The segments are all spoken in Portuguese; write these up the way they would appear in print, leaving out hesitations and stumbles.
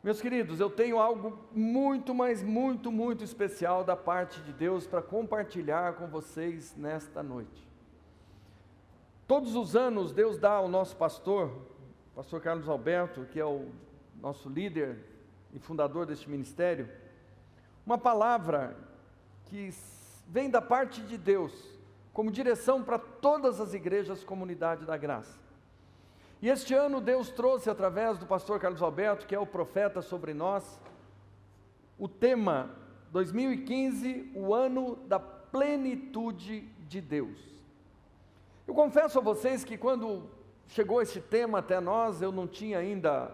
Meus queridos, eu tenho algo muito, mas muito especial da parte de Deus para compartilhar com vocês nesta noite. Todos os anos Deus dá ao nosso pastor Carlos Alberto, que é o nosso líder e fundador deste ministério, uma palavra que vem da parte de Deus, como direção para todas as igrejas Comunidade da Graça. E este ano Deus trouxe através do pastor Carlos Alberto, que é o profeta sobre nós, o tema 2015, o ano da plenitude de Deus. Eu confesso a vocês que quando chegou esse tema até nós, eu não tinha ainda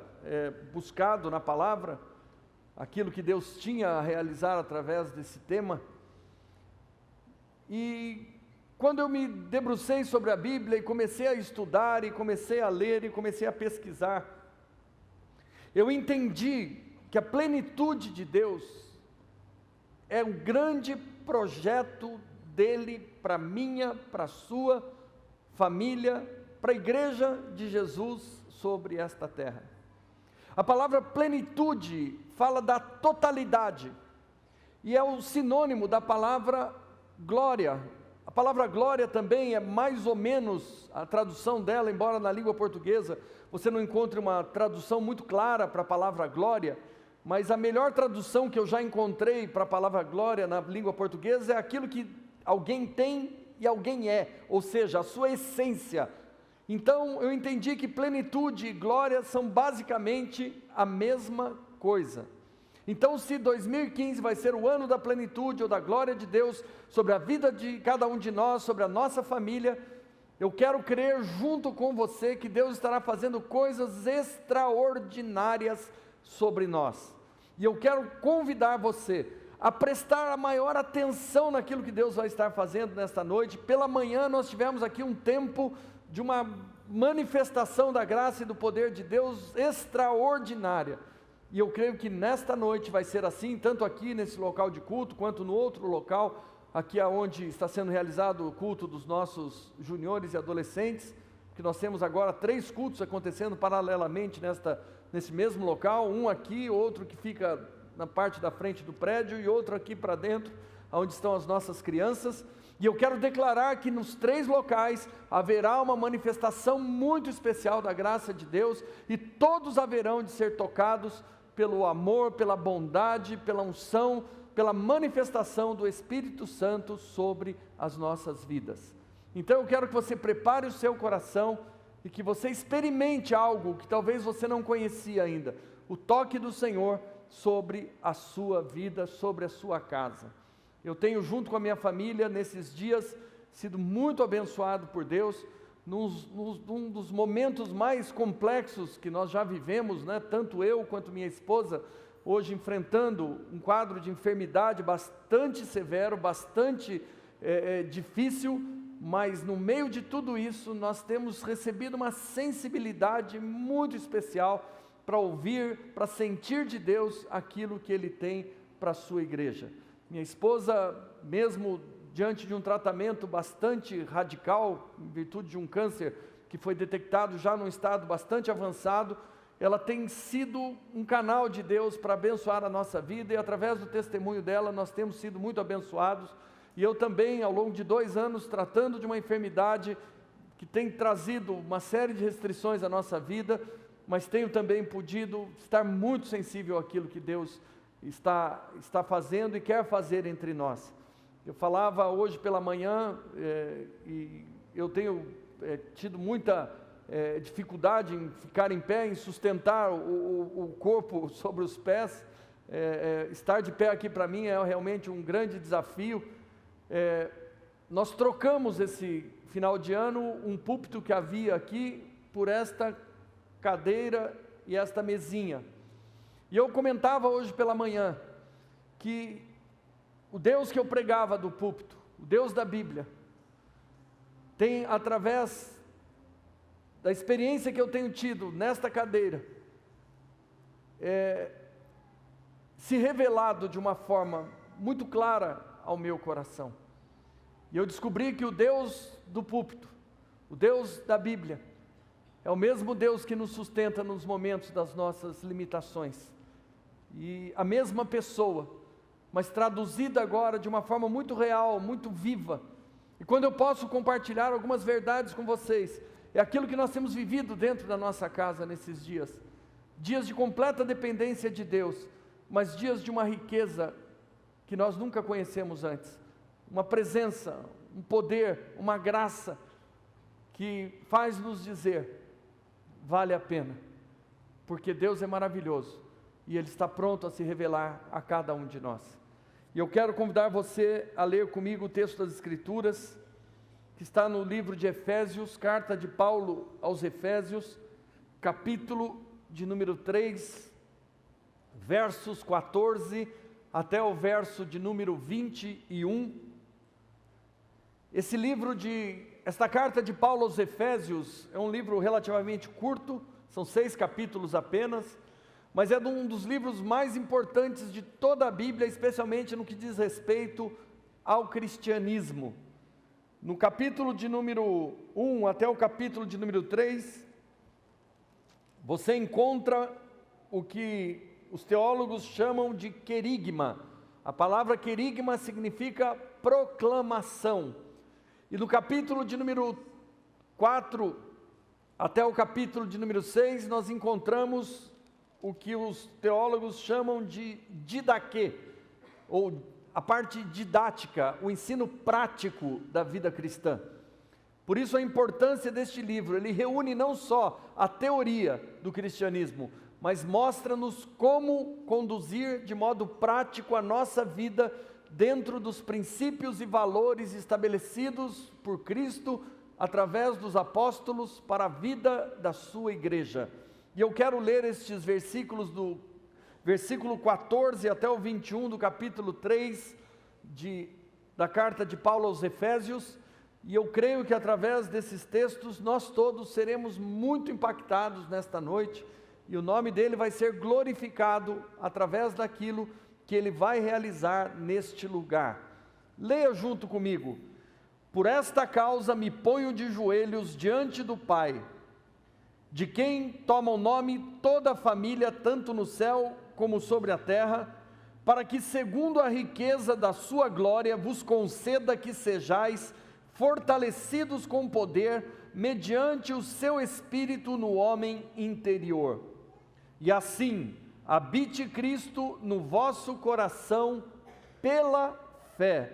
buscado na palavra aquilo que Deus tinha a realizar através desse tema. E quando eu me debrucei sobre a Bíblia e comecei a estudar, e comecei a ler, e comecei a pesquisar, eu entendi que a plenitude de Deus é um grande projeto dele para a minha, para a sua família, para a igreja de Jesus sobre esta terra. A palavra plenitude fala da totalidade, e é o sinônimo da palavra glória. A palavra glória também é mais ou menos a tradução dela, embora na língua portuguesa você não encontre uma tradução muito clara para a palavra glória, mas a melhor tradução que eu já encontrei para a palavra glória na língua portuguesa é aquilo que alguém tem e alguém é, ou seja, a sua essência. Então eu entendi que plenitude e glória são basicamente a mesma coisa. Então, se 2015 vai ser o ano da plenitude ou da glória de Deus sobre a vida de cada um de nós, sobre a nossa família, eu quero crer junto com você que Deus estará fazendo coisas extraordinárias sobre nós. E eu quero convidar você a prestar a maior atenção naquilo que Deus vai estar fazendo nesta noite. Pela manhã nós tivemos aqui um tempo de uma manifestação da graça e do poder de Deus extraordinária. E eu creio que nesta noite vai ser assim, tanto aqui nesse local de culto, quanto no outro local, aqui onde está sendo realizado o culto dos nossos juniores e adolescentes, que nós temos agora 3 cultos acontecendo paralelamente nesse mesmo local, um aqui, outro que fica na parte da frente do prédio e outro aqui para dentro, onde estão as nossas crianças. E eu quero declarar que nos 3 locais haverá uma manifestação muito especial da graça de Deus, e todos haverão de ser tocados pelo amor, pela bondade, pela unção, pela manifestação do Espírito Santo sobre as nossas vidas. Então eu quero que você prepare o seu coração e que você experimente algo que talvez você não conhecia ainda, o toque do Senhor sobre a sua vida, sobre a sua casa. Eu tenho, junto com a minha família, nesses dias, sido muito abençoado por Deus, num dos momentos mais complexos que nós já vivemos, né? Tanto eu quanto minha esposa, hoje enfrentando um quadro de enfermidade bastante severo, bastante difícil, mas no meio de tudo isso, nós temos recebido uma sensibilidade muito especial para ouvir, para sentir de Deus aquilo que Ele tem para a sua igreja. Minha esposa, mesmo diante de um tratamento bastante radical, em virtude de um câncer que foi detectado já num estado bastante avançado, ela tem sido um canal de Deus para abençoar a nossa vida, e através do testemunho dela nós temos sido muito abençoados. E eu também, ao longo de 2 anos, tratando de uma enfermidade que tem trazido uma série de restrições à nossa vida, mas tenho também podido estar muito sensível àquilo que Deus está fazendo e quer fazer entre nós. Eu falava hoje pela manhã, e eu tenho tido muita dificuldade em ficar em pé, em sustentar o corpo sobre os pés. Estar de pé aqui para mim é realmente um grande desafio. Nós trocamos esse final de ano um púlpito que havia aqui por esta cadeira e esta mesinha. E eu comentava hoje pela manhã que o Deus que eu pregava do púlpito, o Deus da Bíblia, tem, através da experiência que eu tenho tido nesta cadeira, se revelado de uma forma muito clara ao meu coração. E eu descobri que o Deus do púlpito, o Deus da Bíblia, é o mesmo Deus que nos sustenta nos momentos das nossas limitações. e a mesma pessoa, mas traduzida agora de uma forma muito real, muito viva. E quando eu posso compartilhar algumas verdades com vocês, é aquilo que nós temos vivido dentro da nossa casa nesses dias. Dias de completa dependência de Deus, mas dias de uma riqueza que nós nunca conhecemos antes. Uma presença, um poder, uma graça que faz nos dizer, vale a pena, porque Deus é maravilhoso e Ele está pronto a se revelar a cada um de nós. E eu quero convidar você a ler comigo o texto das Escrituras, que está no livro de Efésios, carta de Paulo aos Efésios, capítulo de número 3, versos 14 até o verso de número 21. Esta carta de Paulo aos Efésios é um livro relativamente curto, são 6 capítulos apenas, mas é um dos livros mais importantes de toda a Bíblia, especialmente no que diz respeito ao cristianismo. No capítulo de número 1 até o capítulo de número 3, você encontra o que os teólogos chamam de querigma. A palavra querigma significa proclamação. E no capítulo de número 4 até o capítulo de número 6, nós encontramos o que os teólogos chamam de didaquê, ou a parte didática, o ensino prático da vida cristã. Por isso a importância deste livro, ele reúne não só a teoria do cristianismo, mas mostra-nos como conduzir de modo prático a nossa vida dentro dos princípios e valores estabelecidos por Cristo através dos apóstolos para a vida da sua igreja. E eu quero ler estes versículos do versículo 14 até o 21 do capítulo 3 da carta de Paulo aos Efésios, e eu creio que através desses textos nós todos seremos muito impactados nesta noite, e o nome dele vai ser glorificado através daquilo que ele vai realizar neste lugar. Leia junto comigo. Por esta causa me ponho de joelhos diante do Pai, de quem toma o nome toda a família, tanto no céu como sobre a terra, para que segundo a riqueza da sua glória vos conceda que sejais fortalecidos com poder, mediante o seu Espírito no homem interior. E assim, habite Cristo no vosso coração pela fé,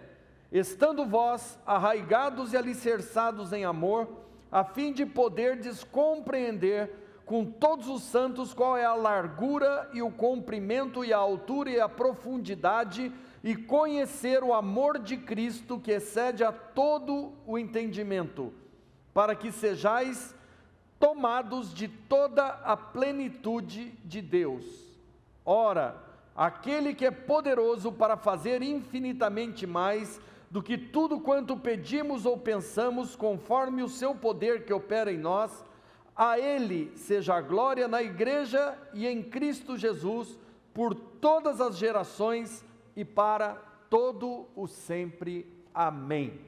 estando vós arraigados e alicerçados em amor, a fim de poderdes compreender com todos os santos qual é a largura e o comprimento e a altura e a profundidade, e conhecer o amor de Cristo que excede a todo o entendimento, para que sejais tomados de toda a plenitude de Deus. Ora, aquele que é poderoso para fazer infinitamente mais do que tudo quanto pedimos ou pensamos, conforme o seu poder que opera em nós, a Ele seja a glória na igreja e em Cristo Jesus, por todas as gerações e para todo o sempre. Amém.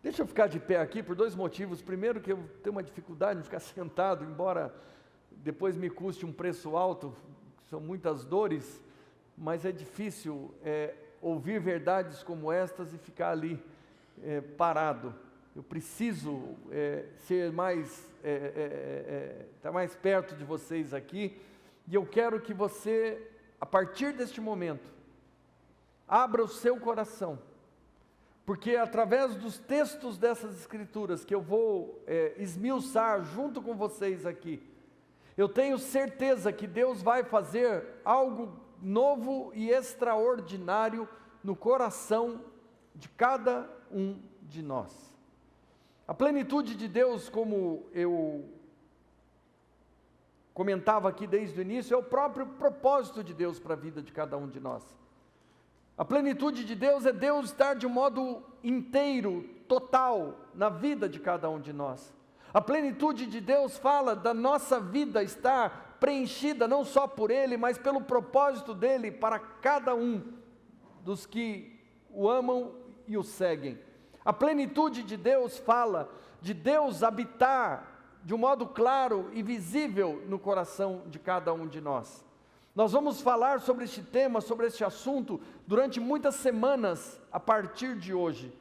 Deixa eu ficar de pé aqui por 2 motivos. Primeiro, que eu tenho uma dificuldade de ficar sentado, embora depois me custe um preço alto, são muitas dores, mas é difícil ouvir verdades como estas e ficar ali parado. Eu preciso ser estar mais perto de vocês aqui, e eu quero que você, a partir deste momento, abra o seu coração, porque através dos textos dessas escrituras que eu vou esmiuçar junto com vocês aqui, eu tenho certeza que Deus vai fazer algo novo e extraordinário no coração de cada um de nós. A plenitude de Deus, como eu comentava aqui desde o início, é o próprio propósito de Deus para a vida de cada um de nós. A plenitude de Deus é Deus estar de um modo inteiro, total, na vida de cada um de nós. A plenitude de Deus fala da nossa vida estar preenchida não só por Ele, mas pelo propósito dEle para cada um dos que o amam e o seguem. A plenitude de Deus fala de Deus habitar de um modo claro e visível no coração de cada um de nós. Nós vamos falar sobre este tema, sobre este assunto, durante muitas semanas a partir de hoje.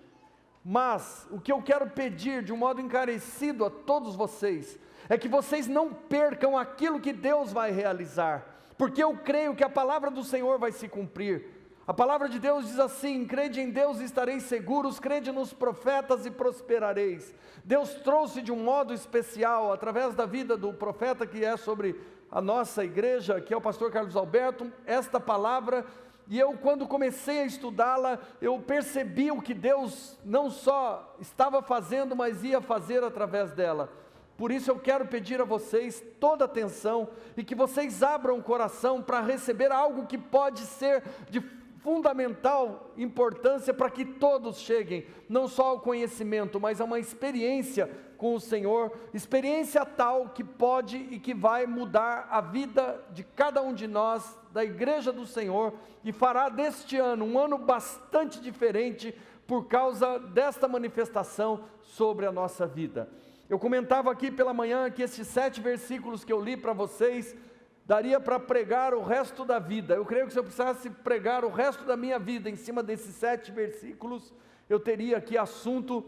Mas o que eu quero pedir de um modo encarecido a todos vocês, é que vocês não percam aquilo que Deus vai realizar, porque eu creio que a palavra do Senhor vai se cumprir. A palavra de Deus diz assim: crede em Deus e estareis seguros, crede nos profetas e prosperareis. Deus trouxe de um modo especial, através da vida do profeta que é sobre a nossa igreja, que é o pastor Carlos Alberto, esta palavra, e eu, quando comecei a estudá-la, eu percebi o que Deus não só estava fazendo, mas ia fazer através dela. Por isso eu quero pedir a vocês toda atenção, e que vocês abram o coração para receber algo que pode ser de fundamental importância para que todos cheguem, não só ao conhecimento, mas a uma experiência com o Senhor, experiência tal que pode e que vai mudar a vida de cada um de nós, da igreja do Senhor, e fará deste ano um ano bastante diferente, por causa desta manifestação sobre a nossa vida. Eu comentava aqui pela manhã que esses 7 versículos que eu li para vocês, daria para pregar o resto da vida. Eu creio que se eu precisasse pregar o resto da minha vida em cima desses 7 versículos, eu teria aqui assunto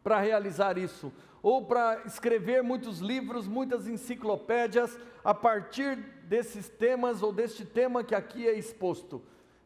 para realizar isso, ou para escrever muitos livros, muitas enciclopédias, a partir desses temas, ou deste tema que aqui é exposto.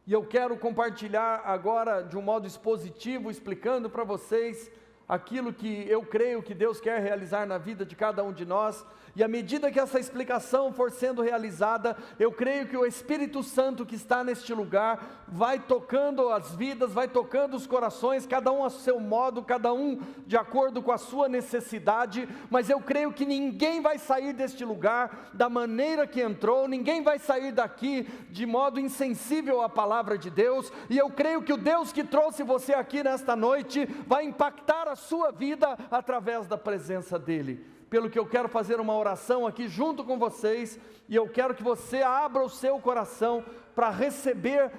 E eu quero compartilhar agora de um modo expositivo, explicando para vocês aquilo que eu creio que Deus quer realizar na vida de cada um de nós, e à medida que essa explicação for sendo realizada, eu creio que o Espírito Santo que está neste lugar, vai tocando as vidas, vai tocando os corações, cada um a seu modo, cada um de acordo com a sua necessidade, mas eu creio que ninguém vai sair deste lugar da maneira que entrou, ninguém vai sair daqui de modo insensível à palavra de Deus, e eu creio que o Deus que trouxe você aqui nesta noite, vai impactar a sua vida através da presença dEle. Pelo que eu quero fazer uma oração aqui junto com vocês, e eu quero que você abra o seu coração para receber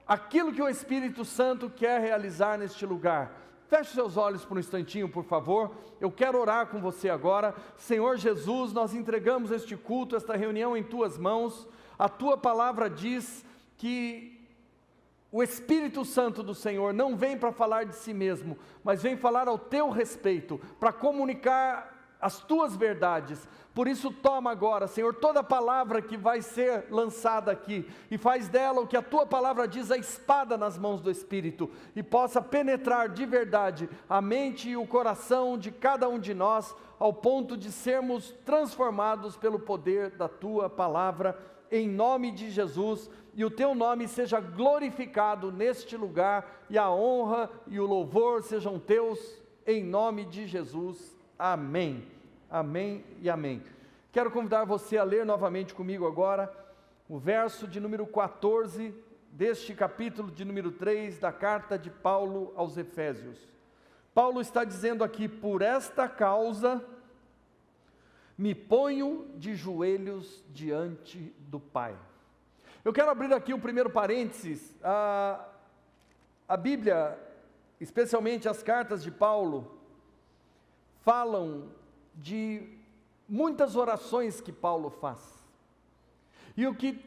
aquilo que o Espírito Santo quer realizar neste lugar. Feche seus olhos por um instantinho, por favor. Eu quero orar com você agora. Senhor Jesus, nós entregamos este culto, esta reunião em Tuas mãos. A Tua palavra diz que o Espírito Santo do Senhor não vem para falar de si mesmo, mas vem falar ao Teu respeito, para comunicar as Tuas verdades. Por isso toma agora, Senhor, toda palavra que vai ser lançada aqui, e faz dela o que a Tua palavra diz, a espada nas mãos do Espírito, e possa penetrar de verdade a mente e o coração de cada um de nós, ao ponto de sermos transformados pelo poder da Tua palavra, em nome de Jesus, e o Teu nome seja glorificado neste lugar, e a honra e o louvor sejam Teus, em nome de Jesus. Amém, amém e amém. Quero convidar você a ler novamente comigo agora o verso de número 14 deste capítulo de número 3 da carta de Paulo aos Efésios. Paulo está dizendo aqui: por esta causa me ponho de joelhos diante do Pai. Eu quero abrir aqui o primeiro parênteses. A Bíblia, especialmente as cartas de Paulo, falam de muitas orações que Paulo faz, e o que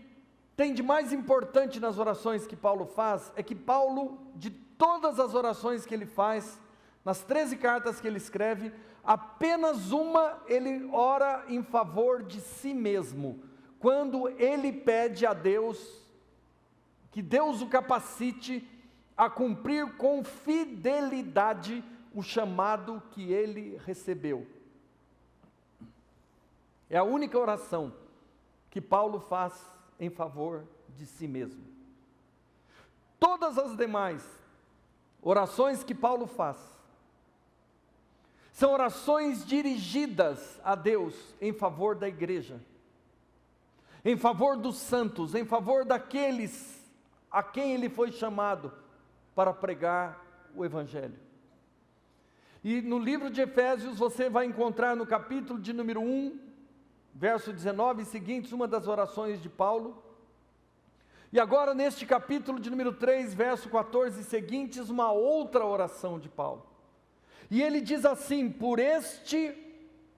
tem de mais importante nas orações que Paulo faz, é que Paulo, de todas as orações que ele faz, nas 13 cartas que ele escreve, apenas uma ele ora em favor de si mesmo, quando ele pede a Deus, que Deus o capacite a cumprir com fidelidade o chamado que ele recebeu. É a única oração que Paulo faz em favor de si mesmo. Todas as demais orações que Paulo faz são orações dirigidas a Deus em favor da igreja, em favor dos santos, em favor daqueles a quem ele foi chamado para pregar o Evangelho. E no livro de Efésios você vai encontrar no capítulo de número 1, verso 19 e seguintes, uma das orações de Paulo. E agora neste capítulo de número 3, verso 14 e seguintes, uma outra oração de Paulo. E ele diz assim: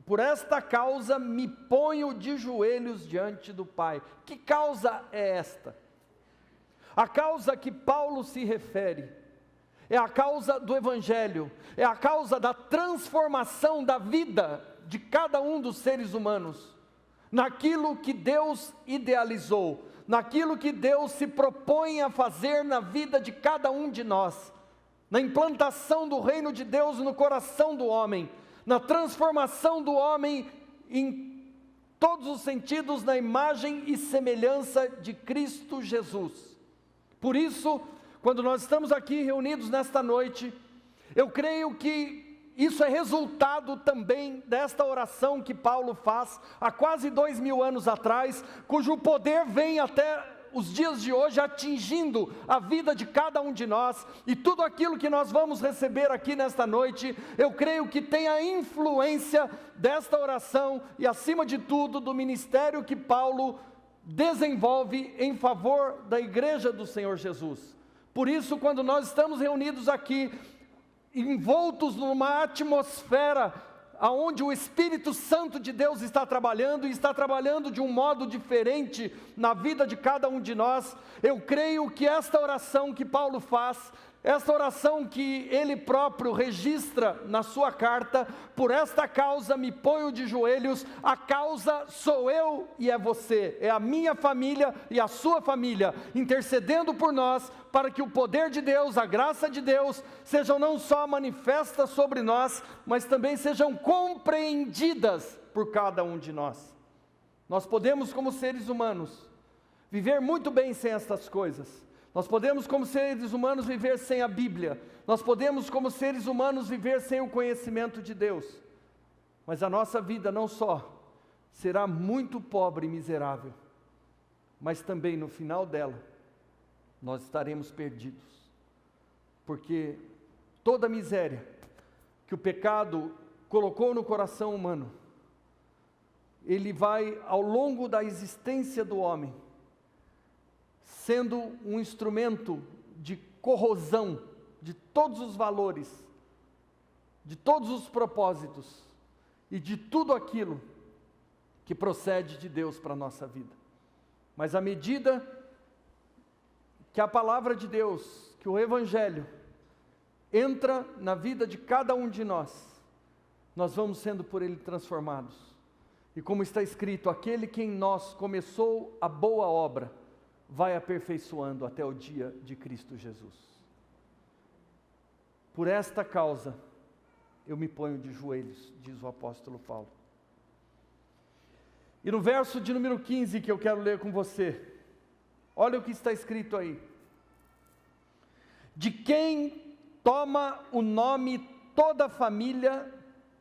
por esta causa me ponho de joelhos diante do Pai. Que causa é esta? A causa a que Paulo se refere é a causa do Evangelho, é a causa da transformação da vida de cada um dos seres humanos, naquilo que Deus idealizou, naquilo que Deus se propõe a fazer na vida de cada um de nós, na implantação do reino de Deus no coração do homem, na transformação do homem em todos os sentidos, na imagem e semelhança de Cristo Jesus. Por isso, quando nós estamos aqui reunidos nesta noite, eu creio que isso é resultado também desta oração que Paulo faz há quase 2000 anos atrás, cujo poder vem até os dias de hoje atingindo a vida de cada um de nós, e tudo aquilo que nós vamos receber aqui nesta noite, eu creio que tem a influência desta oração e, acima de tudo, do ministério que Paulo desenvolve em favor da igreja do Senhor Jesus. Por isso, quando nós estamos reunidos aqui, envoltos numa atmosfera aonde o Espírito Santo de Deus está trabalhando, e está trabalhando de um modo diferente na vida de cada um de nós, eu creio que esta oração que Paulo faz, esta oração que ele próprio registra na sua carta, por esta causa me ponho de joelhos, a causa sou eu e é você, é a minha família e a sua família, intercedendo por nós, para que o poder de Deus, a graça de Deus, sejam não só manifestas sobre nós, mas também sejam compreendidas por cada um de nós. Nós podemos, como seres humanos, viver muito bem sem estas coisas. Nós podemos, como seres humanos, viver sem a Bíblia. Nós podemos, como seres humanos, viver sem o conhecimento de Deus. Mas a nossa vida não só será muito pobre e miserável, mas também no final dela, nós estaremos perdidos. Porque toda a miséria que o pecado colocou no coração humano, ele vai, ao longo da existência do homem, sendo um instrumento de corrosão de todos os valores, de todos os propósitos e de tudo aquilo que procede de Deus para a nossa vida. Mas à medida que a palavra de Deus, que o Evangelho entra na vida de cada um de nós, nós vamos sendo por ele transformados. E como está escrito, aquele que em nós começou a boa obra, vai aperfeiçoando até o dia de Cristo Jesus. Por esta causa, eu me ponho de joelhos, diz o apóstolo Paulo. E no verso de número 15 que eu quero ler com você, olha o que está escrito aí. De quem toma o nome toda a família,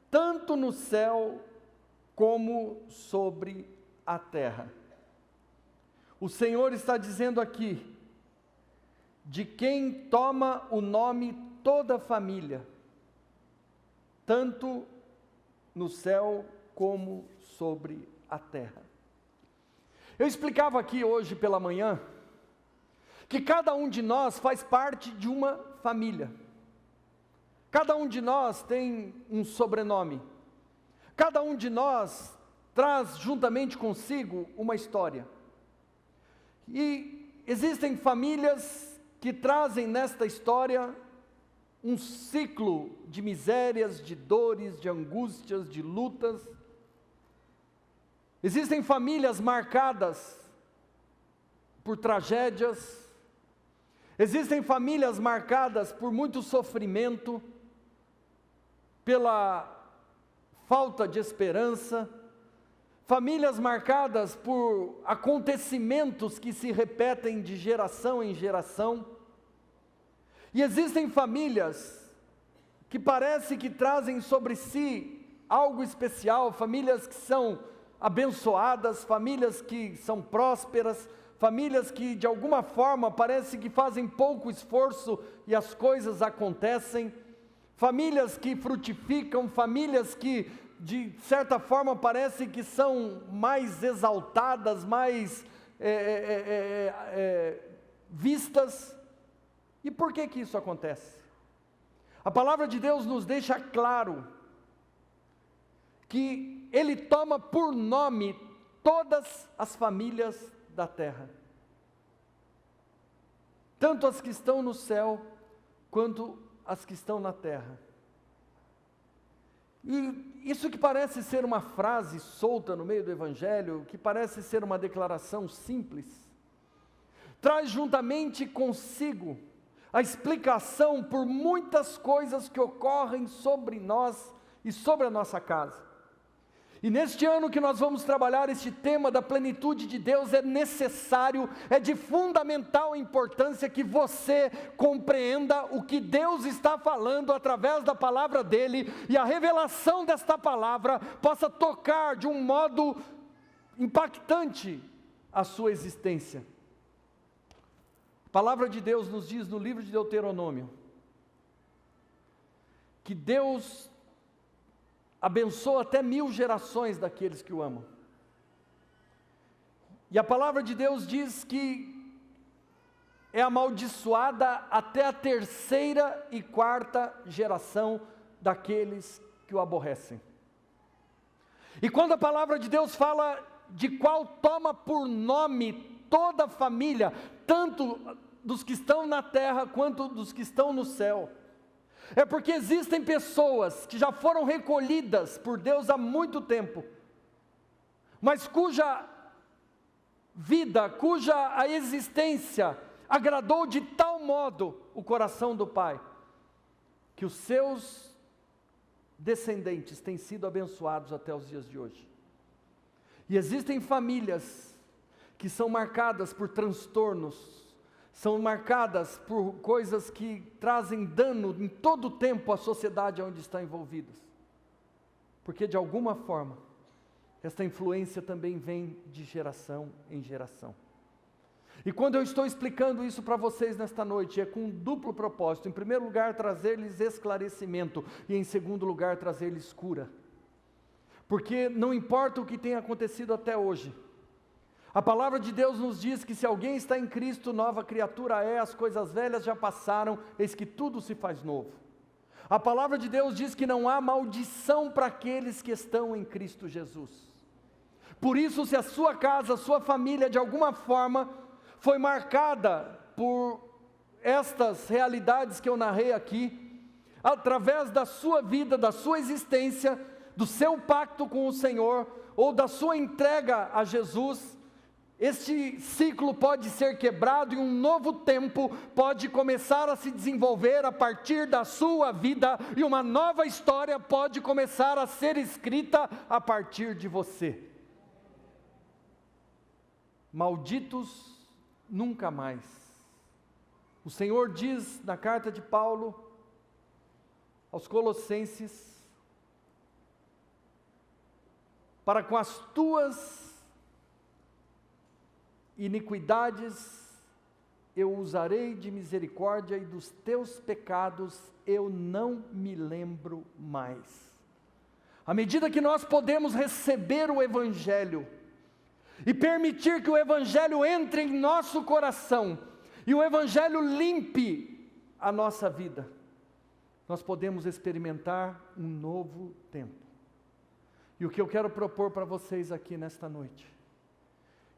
tanto no céu como sobre a terra. O Senhor está dizendo aqui, de quem toma o nome toda a família, tanto no céu como sobre a terra. Eu explicava aqui hoje pela manhã, que cada um de nós faz parte de uma família. Cada um de nós tem um sobrenome. Cada um de nós traz juntamente consigo uma história. E existem famílias que trazem nesta história um ciclo de misérias, de dores, de angústias, de lutas. Existem famílias marcadas por tragédias. Existem famílias marcadas por muito sofrimento, pela falta de esperança. Famílias marcadas por acontecimentos que se repetem de geração em geração. E existem famílias que parece que trazem sobre si algo especial, famílias que são abençoadas, famílias que são prósperas, famílias que de alguma forma parece que fazem pouco esforço e as coisas acontecem, famílias que frutificam, famílias que de certa forma parece que são mais exaltadas, mais vistas. E por que que isso acontece? A palavra de Deus nos deixa claro que Ele toma por nome todas as famílias da terra, tanto as que estão no céu, quanto as que estão na terra. E isso que parece ser uma frase solta no meio do Evangelho, que parece ser uma declaração simples, traz juntamente consigo a explicação por muitas coisas que ocorrem sobre nós e sobre a nossa casa. E neste ano que nós vamos trabalhar este tema da plenitude de Deus, é necessário, é de fundamental importância que você compreenda o que Deus está falando através da palavra dele, e a revelação desta palavra possa tocar de um modo impactante a sua existência. A palavra de Deus nos diz no livro de Deuteronômio, que Deus abençoa até 1000 gerações daqueles que o amam. E a palavra de Deus diz que é amaldiçoada até a 3ª e 4ª geração daqueles que o aborrecem. E quando a palavra de Deus fala de qual toma por nome toda a família, tanto dos que estão na terra quanto dos que estão no céu, é porque existem pessoas que já foram recolhidas por Deus há muito tempo, mas cuja vida, cuja a existência agradou de tal modo o coração do Pai, que os seus descendentes têm sido abençoados até os dias de hoje. E existem famílias que são marcadas por transtornos, são marcadas por coisas que trazem dano em todo o tempo à sociedade onde estão envolvidas, porque de alguma forma, esta influência também vem de geração em geração. E quando eu estou explicando isso para vocês nesta noite, é com um duplo propósito: em primeiro lugar, trazer-lhes esclarecimento, e em segundo lugar, trazer-lhes cura, porque não importa o que tenha acontecido até hoje, a palavra de Deus nos diz que se alguém está em Cristo, nova criatura é, as coisas velhas já passaram, eis que tudo se faz novo. A palavra de Deus diz que não há maldição para aqueles que estão em Cristo Jesus. Por isso, se a sua casa, a sua família, de alguma forma, foi marcada por estas realidades que eu narrei aqui, através da sua vida, da sua existência, do seu pacto com o Senhor, ou da sua entrega a Jesus, este ciclo pode ser quebrado e um novo tempo pode começar a se desenvolver a partir da sua vida, e uma nova história pode começar a ser escrita a partir de você. Malditos nunca mais. O Senhor diz na carta de Paulo aos Colossenses: para com as tuas iniquidades eu usarei de misericórdia, e dos teus pecados eu não me lembro mais. À medida que nós podemos receber o Evangelho e permitir que o Evangelho entre em nosso coração e o Evangelho limpe a nossa vida, nós podemos experimentar um novo tempo. E o que eu quero propor para vocês aqui nesta noite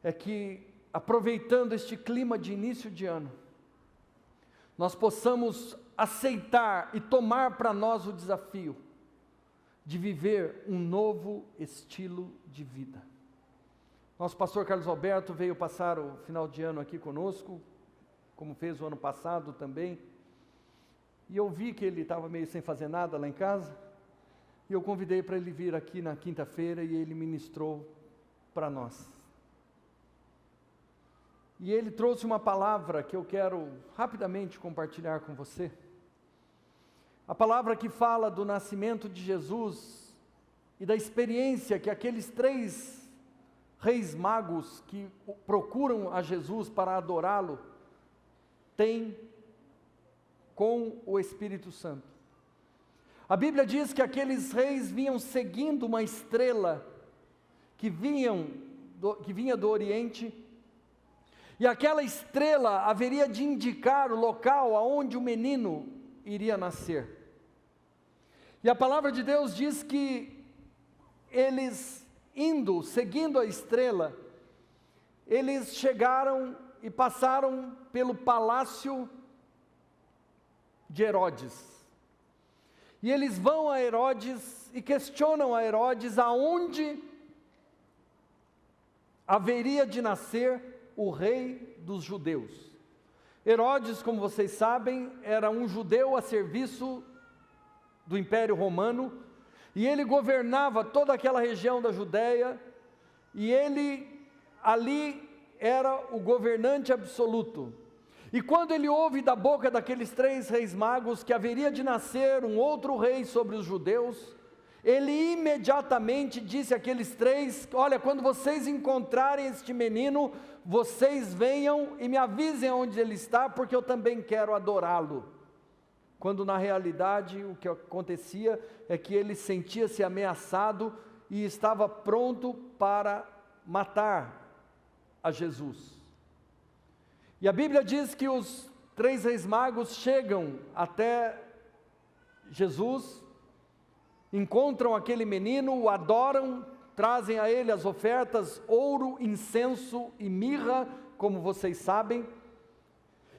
é que, aproveitando este clima de início de ano, nós possamos aceitar e tomar para nós o desafio de viver um novo estilo de vida. Nosso pastor Carlos Alberto veio passar o final de ano aqui conosco, como fez o ano passado também, e eu vi que ele estava meio sem fazer nada lá em casa, e eu convidei para ele vir aqui na quinta-feira, e ele ministrou para nós. E ele trouxe uma palavra que eu quero rapidamente compartilhar com você. A palavra que fala do nascimento de Jesus e da experiência que aqueles 3 reis magos que procuram a Jesus para adorá-lo têm com o Espírito Santo. A Bíblia diz que aqueles reis vinham seguindo uma estrela que vinha do Oriente, e aquela estrela haveria de indicar o local aonde o menino iria nascer. E a palavra de Deus diz que eles indo, seguindo a estrela, eles chegaram e passaram pelo palácio de Herodes. E eles vão a Herodes e questionam a Herodes aonde haveria de nascer o rei dos judeus. Herodes, como vocês sabem, era um judeu a serviço do Império Romano, e ele governava toda aquela região da Judéia, e ele ali era o governante absoluto. E quando ele ouve da boca daqueles 3 reis magos que haveria de nascer um outro rei sobre os judeus, ele imediatamente disse àqueles 3, olha, quando vocês encontrarem este menino, vocês venham e me avisem onde ele está, porque eu também quero adorá-lo. Quando na realidade o que acontecia é que ele sentia-se ameaçado e estava pronto para matar a Jesus. E a Bíblia diz que os 3 reis magos chegam até Jesus, encontram aquele menino, o adoram, trazem a ele as ofertas, ouro, incenso e mirra, como vocês sabem.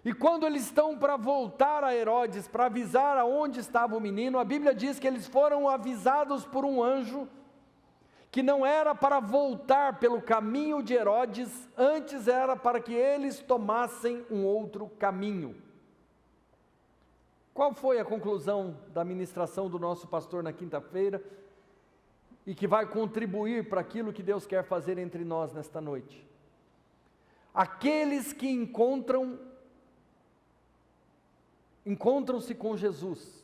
E quando eles estão para voltar a Herodes, para avisar aonde estava o menino, a Bíblia diz que eles foram avisados por um anjo, que não era para voltar pelo caminho de Herodes, antes era para que eles tomassem um outro caminho. Qual foi a conclusão da ministração do nosso pastor na quinta-feira, e que vai contribuir para aquilo que Deus quer fazer entre nós nesta noite? Aqueles que encontram-se com Jesus,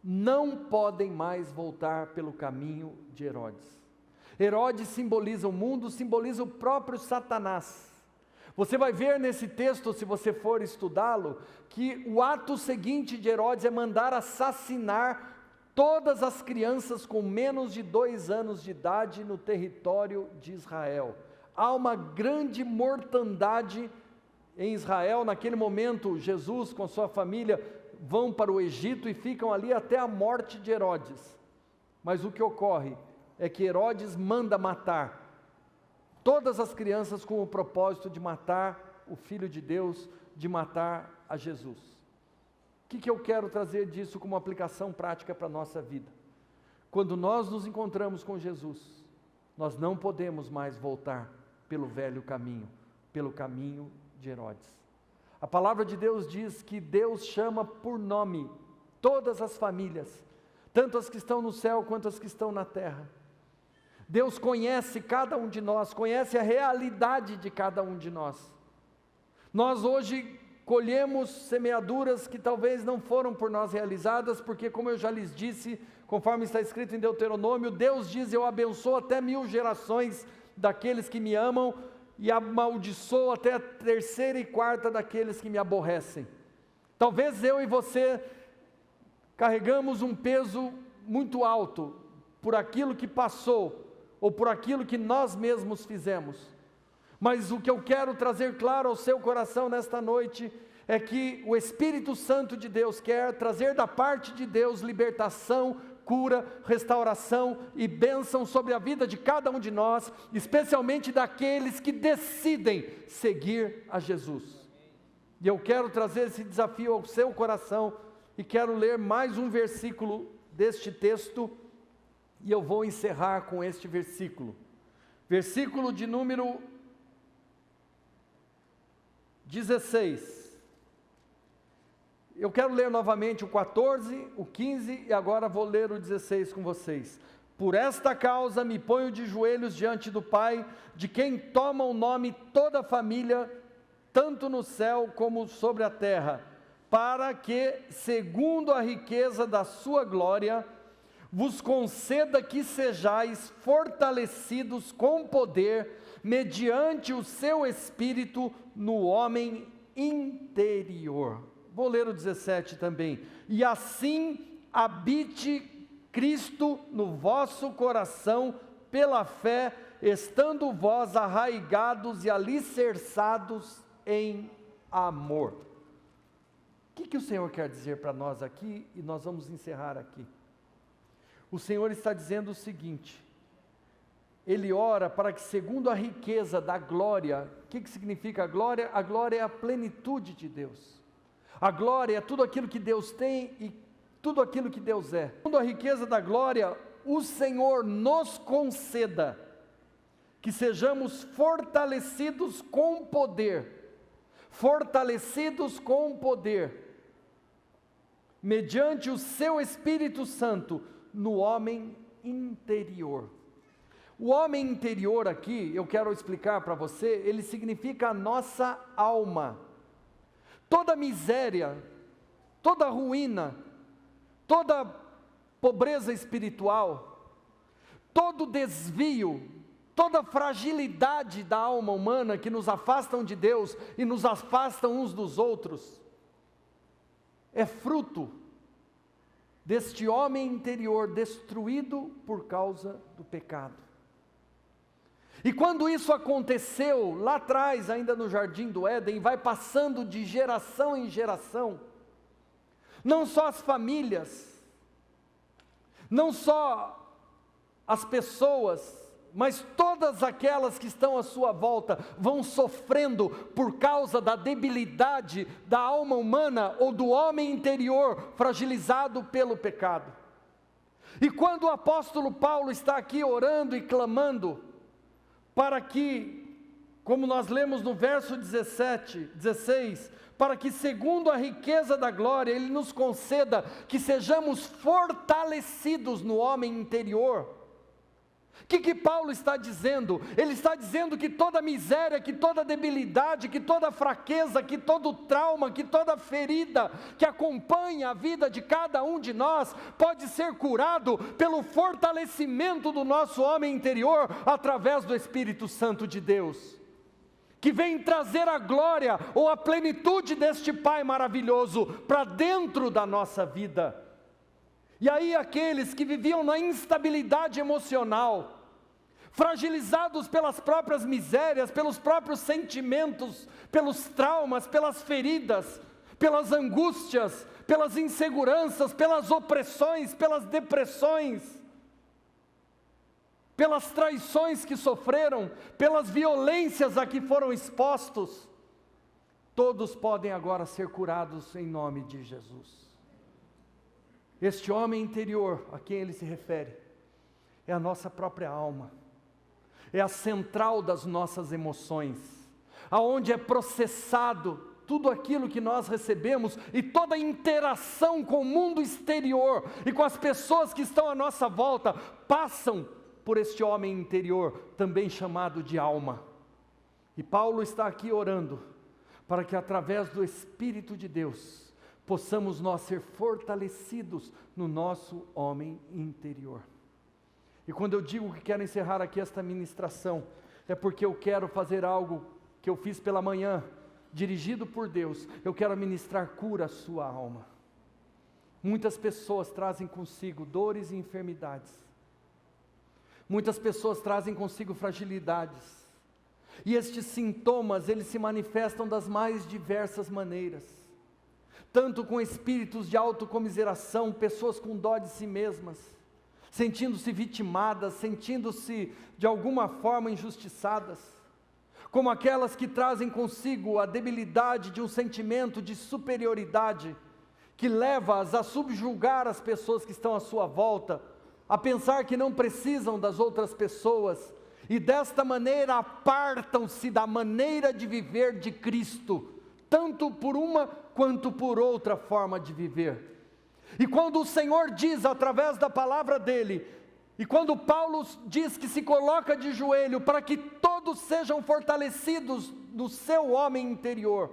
não podem mais voltar pelo caminho de Herodes. Herodes simboliza o mundo, simboliza o próprio Satanás. Você vai ver nesse texto, se você for estudá-lo, que o ato seguinte de Herodes é mandar assassinar todas as crianças com menos de 2 anos de idade no território de Israel. Há uma grande mortandade em Israel. Naquele momento, Jesus com sua família vão para o Egito e ficam ali até a morte de Herodes. Mas o que ocorre é que Herodes manda matar todas as crianças com o propósito de matar o Filho de Deus, de matar a Jesus. O que eu quero trazer disso como aplicação prática para a nossa vida? Quando nós nos encontramos com Jesus, nós não podemos mais voltar pelo velho caminho, pelo caminho de Herodes. A palavra de Deus diz que Deus chama por nome todas as famílias, tanto as que estão no céu quanto as que estão na terra. Deus conhece cada um de nós, conhece a realidade de cada um de nós. Nós hoje colhemos semeaduras que talvez não foram por nós realizadas, porque, como eu já lhes disse, conforme está escrito em Deuteronômio, Deus diz: eu abençoo até 1000 gerações daqueles que me amam, e amaldiçoo até a 3ª e 4ª daqueles que me aborrecem. Talvez eu e você carregamos um peso muito alto por aquilo que passou, ou por aquilo que nós mesmos fizemos. Mas o que eu quero trazer claro ao seu coração nesta noite é que o Espírito Santo de Deus quer trazer da parte de Deus libertação, cura, restauração e bênção sobre a vida de cada um de nós, especialmente daqueles que decidem seguir a Jesus. E eu quero trazer esse desafio ao seu coração e quero ler mais um versículo deste texto, e eu vou encerrar com este versículo. Versículo de número 16. Eu quero ler novamente o 14, o 15 e agora vou ler o 16 com vocês. Por esta causa me ponho de joelhos diante do Pai, de quem toma o nome toda a família, tanto no céu como sobre a terra, para que, segundo a riqueza da sua glória, vos conceda que sejais fortalecidos com poder, mediante o seu Espírito no homem interior. Vou ler o 17 também. E assim habite Cristo no vosso coração pela fé, estando vós arraigados e alicerçados em amor. O que o Senhor quer dizer para nós aqui? E nós vamos encerrar aqui. O Senhor está dizendo o seguinte: ele ora para que, segundo a riqueza da glória, o que significa a glória? A glória é a plenitude de Deus. A glória é tudo aquilo que Deus tem e tudo aquilo que Deus é. Segundo a riqueza da glória, o Senhor nos conceda que sejamos fortalecidos com poder, mediante o seu Espírito Santo, no homem interior. O homem interior aqui, eu quero explicar para você, ele significa a nossa alma. Toda miséria, toda ruína, toda pobreza espiritual, todo desvio, toda fragilidade da alma humana que nos afastam de Deus e nos afastam uns dos outros, é fruto deste homem interior destruído por causa do pecado. E quando isso aconteceu, lá atrás, ainda no Jardim do Éden, vai passando de geração em geração, não só as famílias, não só as pessoas, mas todas aquelas que estão à sua volta vão sofrendo por causa da debilidade da alma humana ou do homem interior fragilizado pelo pecado. E quando o apóstolo Paulo está aqui orando e clamando para que, como nós lemos no verso 16, para que segundo a riqueza da glória, Ele nos conceda que sejamos fortalecidos no homem interior. O que Paulo está dizendo? Ele está dizendo que toda miséria, que toda debilidade, que toda fraqueza, que todo trauma, que toda ferida que acompanha a vida de cada um de nós, pode ser curado pelo fortalecimento do nosso homem interior, através do Espírito Santo de Deus, que vem trazer a glória ou a plenitude deste Pai maravilhoso para dentro da nossa vida. E aí aqueles que viviam na instabilidade emocional, fragilizados pelas próprias misérias, pelos próprios sentimentos, pelos traumas, pelas feridas, pelas angústias, pelas inseguranças, pelas opressões, pelas depressões, pelas traições que sofreram, pelas violências a que foram expostos, todos podem agora ser curados em nome de Jesus. Este homem interior a quem ele se refere é a nossa própria alma, é a central das nossas emoções, aonde é processado tudo aquilo que nós recebemos e toda a interação com o mundo exterior e com as pessoas que estão à nossa volta passam por este homem interior, também chamado de alma. E Paulo está aqui orando para que através do Espírito de Deus possamos nós ser fortalecidos no nosso homem interior. E quando eu digo que quero encerrar aqui esta ministração, é porque eu quero fazer algo que eu fiz pela manhã, dirigido por Deus. Eu quero ministrar cura à sua alma. Muitas pessoas trazem consigo dores e enfermidades. Muitas pessoas trazem consigo fragilidades. E estes sintomas, eles se manifestam das mais diversas maneiras. Tanto com espíritos de autocomiseração, pessoas com dó de si mesmas, sentindo-se vitimadas, sentindo-se de alguma forma injustiçadas, como aquelas que trazem consigo a debilidade de um sentimento de superioridade, que leva-as a subjugar as pessoas que estão à sua volta, a pensar que não precisam das outras pessoas, e desta maneira apartam-se da maneira de viver de Cristo, tanto por uma quanto por outra forma de viver. E quando o Senhor diz através da palavra dele, e quando Paulo diz que se coloca de joelho para que todos sejam fortalecidos no seu homem interior,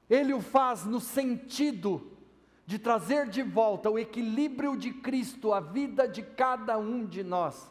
ele o faz no sentido de trazer de volta o equilíbrio de Cristo à vida de cada um de nós.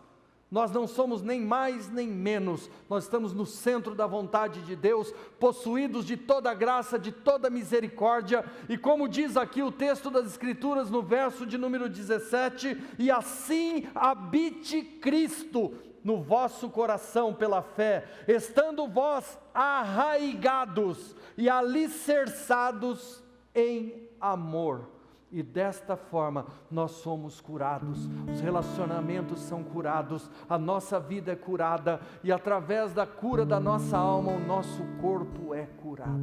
Nós não somos nem mais nem menos, nós estamos no centro da vontade de Deus, possuídos de toda a graça, de toda a misericórdia, e como diz aqui o texto das Escrituras no verso de número 17, e assim habite Cristo no vosso coração pela fé, estando vós arraigados e alicerçados em amor. E desta forma nós somos curados, os relacionamentos são curados, a nossa vida é curada, e através da cura da nossa alma, o nosso corpo é curado.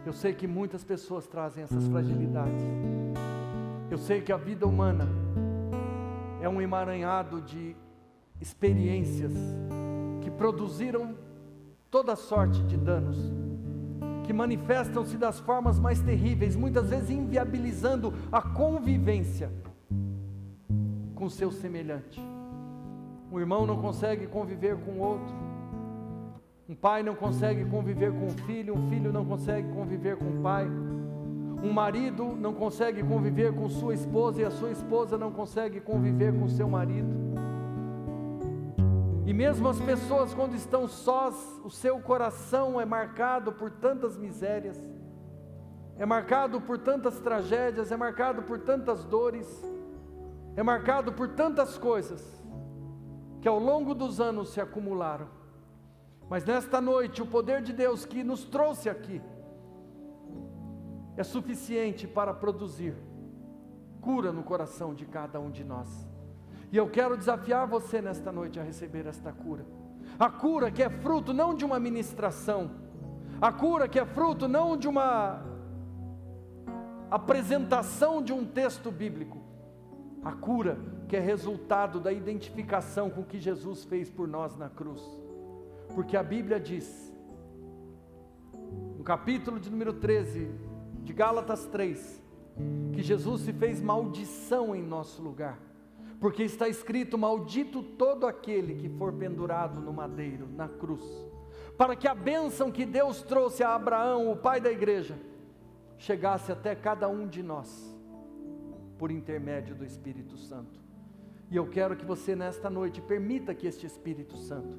Eu sei que muitas pessoas trazem essas fragilidades. Eu sei que a vida humana é um emaranhado de experiências que produziram toda sorte de danos, que manifestam-se das formas mais terríveis, muitas vezes inviabilizando a convivência com seu semelhante. Um irmão não consegue conviver com o outro, um pai não consegue conviver com um filho não consegue conviver com o pai, um marido não consegue conviver com sua esposa e a sua esposa não consegue conviver com seu marido. E mesmo as pessoas, quando estão sós, o seu coração é marcado por tantas misérias, é marcado por tantas tragédias, é marcado por tantas dores, é marcado por tantas coisas, que ao longo dos anos se acumularam. Mas nesta noite, o poder de Deus que nos trouxe aqui, é suficiente para produzir cura no coração de cada um de nós. E eu quero desafiar você nesta noite a receber esta cura. A cura que é fruto não de uma ministração, a cura que é fruto não de uma apresentação de um texto bíblico, a cura que é resultado da identificação com o que Jesus fez por nós na cruz. Porque a Bíblia diz, no capítulo de número 13 de Gálatas 3, que Jesus se fez maldição em nosso lugar. Porque está escrito: maldito todo aquele que for pendurado no madeiro, na cruz, para que a bênção que Deus trouxe a Abraão, o pai da igreja, chegasse até cada um de nós, por intermédio do Espírito Santo. E eu quero que você nesta noite permita que este Espírito Santo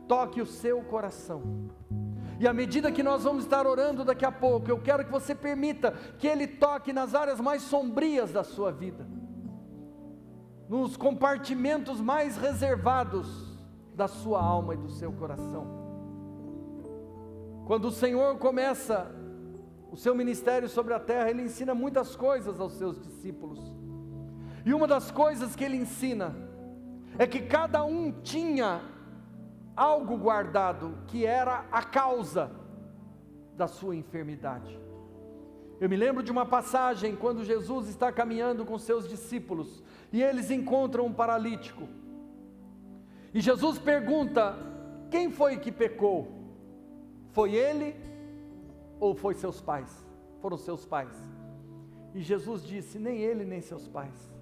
toque o seu coração. E à medida que nós vamos estar orando daqui a pouco, eu quero que você permita que Ele toque nas áreas mais sombrias da sua vida, nos compartimentos mais reservados da sua alma e do seu coração. Quando o Senhor começa o seu ministério sobre a terra, Ele ensina muitas coisas aos seus discípulos. E uma das coisas que Ele ensina é que cada um tinha algo guardado, que era a causa da sua enfermidade. Eu me lembro de uma passagem quando Jesus está caminhando com seus discípulos e eles encontram um paralítico. E Jesus pergunta: quem foi que pecou? Foi ele ou foi seus pais? Foram seus pais. E Jesus disse: nem ele nem seus pais.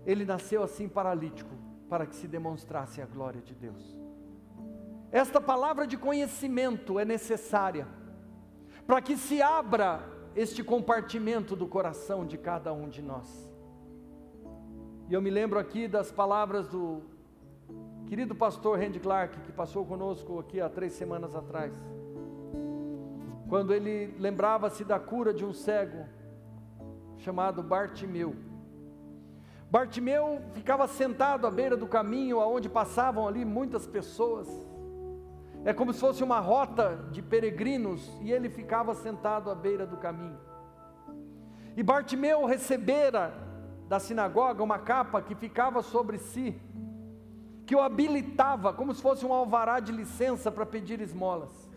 Ele nasceu assim paralítico para que se demonstrasse a glória de Deus. Esta palavra de conhecimento é necessária para que se abra este compartimento do coração de cada um de nós. E eu me lembro aqui das palavras do querido pastor Randy Clark, que passou conosco aqui há 3 semanas atrás, quando ele lembrava-se da cura de um cego chamado Bartimeu. Bartimeu ficava sentado à beira do caminho, aonde passavam ali muitas pessoas. É como se fosse uma rota de peregrinos, e ele ficava sentado à beira do caminho. E Bartimeu recebera da sinagoga uma capa que ficava sobre si, que o habilitava, como se fosse um alvará de licença para pedir esmolas.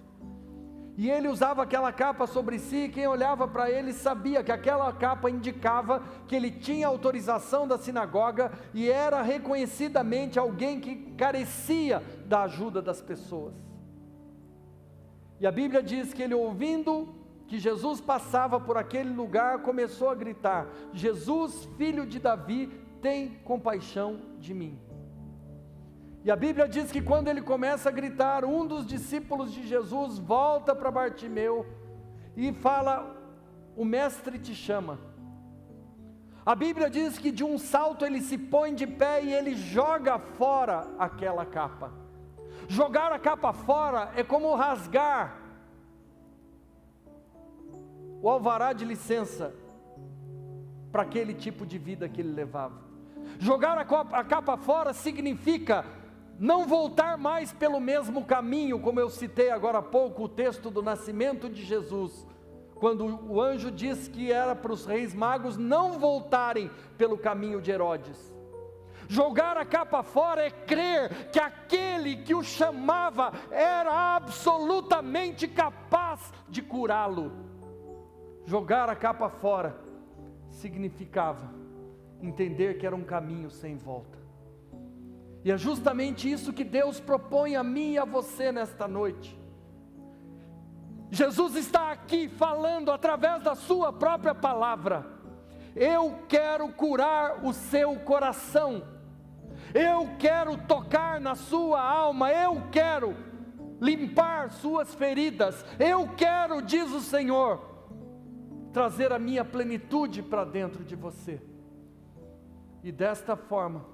E ele usava aquela capa sobre si, e quem olhava para ele sabia que aquela capa indicava que ele tinha autorização da sinagoga e era reconhecidamente alguém que carecia da ajuda das pessoas. E a Bíblia diz que ele, ouvindo que Jesus passava por aquele lugar, começou a gritar: Jesus, filho de Davi, tem compaixão de mim. E a Bíblia diz que quando ele começa a gritar, um dos discípulos de Jesus volta para Bartimeu e fala: o mestre te chama. A Bíblia diz que de um salto ele se põe de pé e ele joga fora aquela capa. Jogar a capa fora é como rasgar o alvará de licença para aquele tipo de vida que ele levava. Jogar a capa fora significa não voltar mais pelo mesmo caminho, como eu citei agora há pouco, o texto do nascimento de Jesus, quando o anjo diz que era para os reis magos não voltarem pelo caminho de Herodes. Jogar a capa fora é crer que aquele que o chamava era absolutamente capaz de curá-lo. Jogar a capa fora significava entender que era um caminho sem volta. E é justamente isso que Deus propõe a mim e a você nesta noite. Jesus está aqui falando através da sua própria palavra. Eu quero curar o seu coração. Eu quero tocar na sua alma. Eu quero limpar suas feridas. Eu quero, diz o Senhor, trazer a minha plenitude para dentro de você. E desta forma,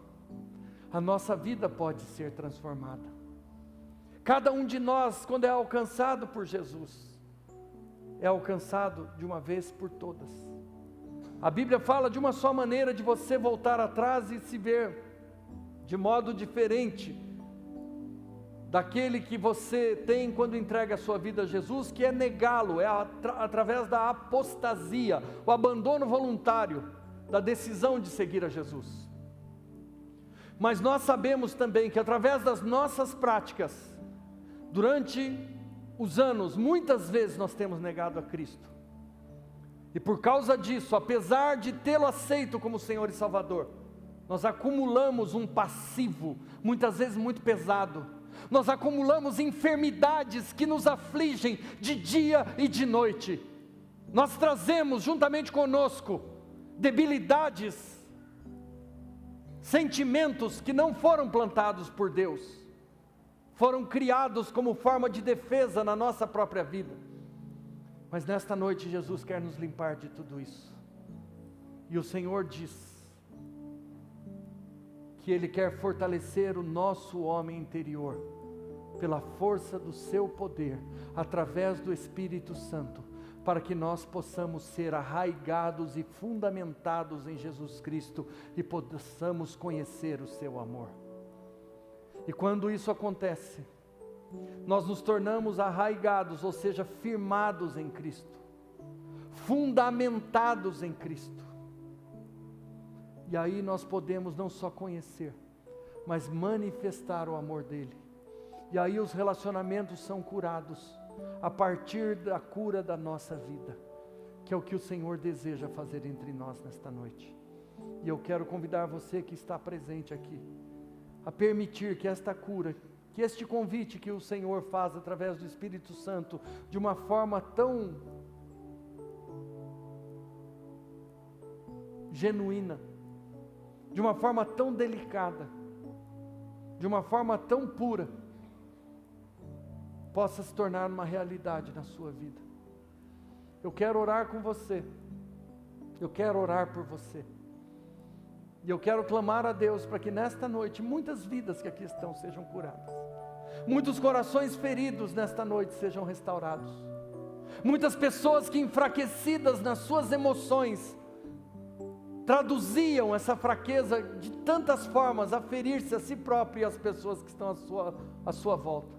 a nossa vida pode ser transformada. Cada um de nós, quando é alcançado por Jesus, é alcançado de uma vez por todas. A Bíblia fala de uma só maneira de você voltar atrás e se ver de modo diferente daquele que você tem quando entrega a sua vida a Jesus, que é negá-lo, é através da apostasia, o abandono voluntário da decisão de seguir a Jesus. Mas nós sabemos também que através das nossas práticas, durante os anos, muitas vezes nós temos negado a Cristo. E por causa disso, apesar de tê-lo aceito como Senhor e Salvador, nós acumulamos um passivo, muitas vezes muito pesado. Nós acumulamos enfermidades que nos afligem de dia e de noite. Nós trazemos juntamente conosco debilidades, sentimentos que não foram plantados por Deus, foram criados como forma de defesa na nossa própria vida. Mas nesta noite Jesus quer nos limpar de tudo isso. E o Senhor diz que Ele quer fortalecer o nosso homem interior, pela força do seu poder, através do Espírito Santo, para que nós possamos ser arraigados e fundamentados em Jesus Cristo, e possamos conhecer o seu amor. E quando isso acontece, nós nos tornamos arraigados, ou seja, firmados em Cristo, fundamentados em Cristo. E aí nós podemos não só conhecer, mas manifestar o amor dEle. E aí os relacionamentos são curados, a partir da cura da nossa vida, que é o que o Senhor deseja fazer entre nós nesta noite. E eu quero convidar você que está presente aqui, a permitir que esta cura, que este convite que o Senhor faz através do Espírito Santo, de uma forma tão genuína, de uma forma tão delicada, de uma forma tão pura, possa se tornar uma realidade na sua vida. Eu quero orar com você, eu quero orar por você, e eu quero clamar a Deus para que nesta noite muitas vidas que aqui estão sejam curadas, muitos corações feridos nesta noite sejam restaurados, muitas pessoas que enfraquecidas nas suas emoções, traduziam essa fraqueza de tantas formas a ferir-se a si próprio e as pessoas que estão à sua volta,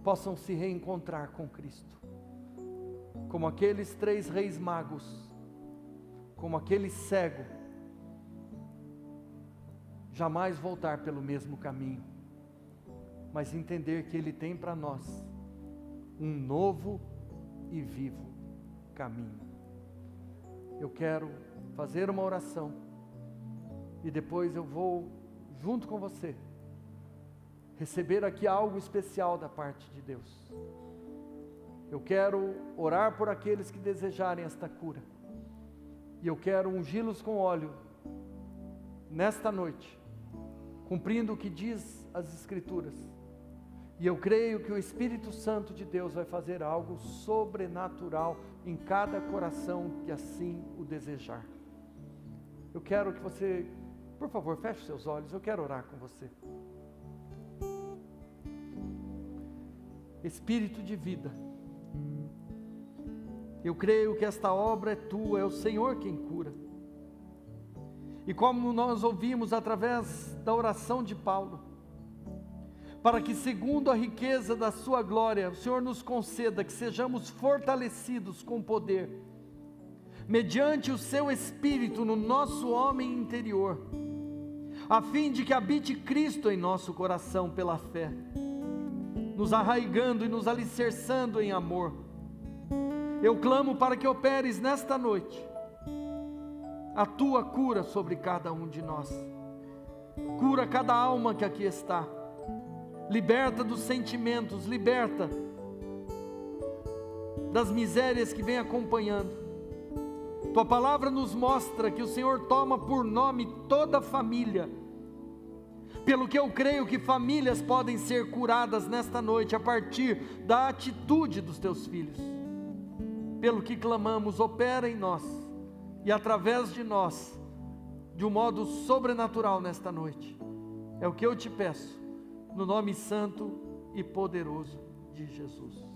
possam se reencontrar com Cristo, como aqueles 3 reis magos, como aquele cego, jamais voltar pelo mesmo caminho, mas entender que Ele tem para nós um novo e vivo caminho. Eu quero fazer uma oração, e depois eu vou, junto com você, receber aqui algo especial da parte de Deus. Eu quero orar por aqueles que desejarem esta cura, e eu quero ungí-los com óleo, nesta noite, cumprindo o que diz as Escrituras, e eu creio que o Espírito Santo de Deus vai fazer algo sobrenatural em cada coração que assim o desejar. Eu quero que você, por favor, feche seus olhos, eu quero orar com você. Espírito de vida, eu creio que esta obra é tua, é o Senhor quem cura. E como nós ouvimos através da oração de Paulo, para que, segundo a riqueza da sua glória, o Senhor nos conceda que sejamos fortalecidos com poder, mediante o seu Espírito no nosso homem interior, a fim de que habite Cristo em nosso coração pela fé, nos arraigando e nos alicerçando em amor. Eu clamo para que operes nesta noite a tua cura sobre cada um de nós. Cura cada alma que aqui está. Liberta dos sentimentos, liberta das misérias que vem acompanhando. Tua palavra nos mostra que o Senhor toma por nome toda a família. Pelo que eu creio que famílias podem ser curadas nesta noite a partir da atitude dos teus filhos. Pelo que clamamos, opera em nós e através de nós, de um modo sobrenatural nesta noite. É o que eu te peço, no nome santo e poderoso de Jesus.